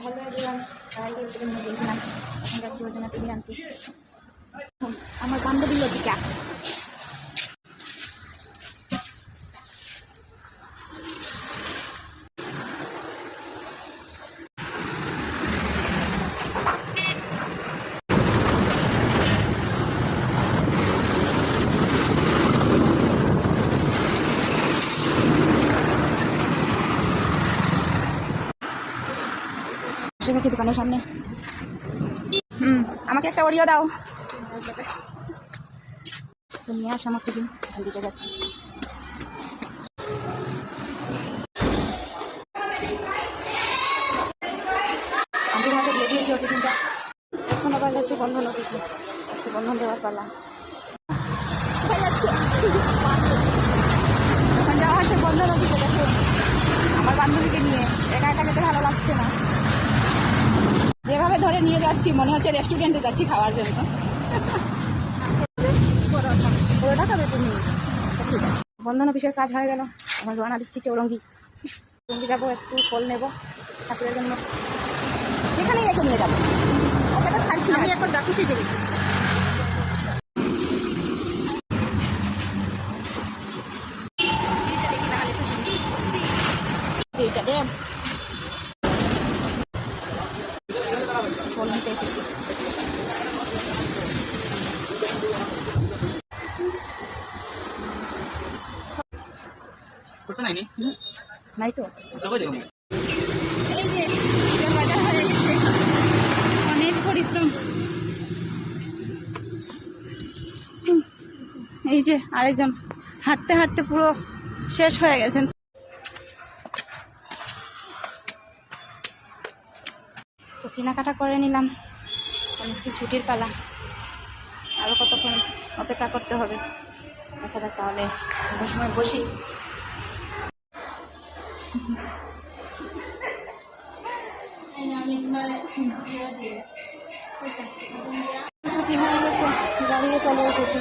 Hello everyone, সবাই গেছিলাম বলছিলাম এখন যাচ্ছি ওর জন্য টিভি আনতে। আমার বান্ধবী লতিকা এসে গেছি দোকানের সামনে। আমাকে একটা ওরিও দাও, নিয়ে আস আমার টিফিন, এখান দিকে যাচ্ছি। আন্টির হাতে দিয়ে দিয়েছি ও টিফিনটা। এখন আবার যাচ্ছে বন্ধন অফিসে, আজকে বন্ধন দেওয়ার পারলাম। এখন যাওয়া আছে বন্ধন অফিসে। দেখো আমার বান্ধবীকে নিয়ে একা একা যেতে ভালো লাগছে না। যেভাবে ধরে নিয়ে যাচ্ছি মনে হচ্ছে রেস্টুরেন্টে যাচ্ছি খাওয়ার জন্য। পরোটা খাবে তুমি? আচ্ছা ঠিক আছে। বন্ধন অফিসের কাজ হয়ে গেল, এখন রওনা দিচ্ছি চৌরঙ্গি। চৌরঙ্গি যাবো, একটু ফল নেবো ঠাকুরের জন্য, এখানেই একটু নিয়ে যাবো। ওকে তো ছাড়ছি না, আমি এখন ডাকুছি দেবো। ফল নিতে এসেছি। নাই তো, এই যে বাজার হয়ে গেছে, অনেক পরিশ্রম। এই যে আরেকজন হাঁটতে হাঁটতে পুরো শেষ হয়ে গেছেন। তো কেনাকাটা করে নিলাম, স্কুল ছুটির পালা, আরও কতক্ষণ অপেক্ষা করতে হবে। দেখা যাক তাহলে সময় বসি। ছুটি হয়ে গেছে, গাড়িতে চলে এসেছি।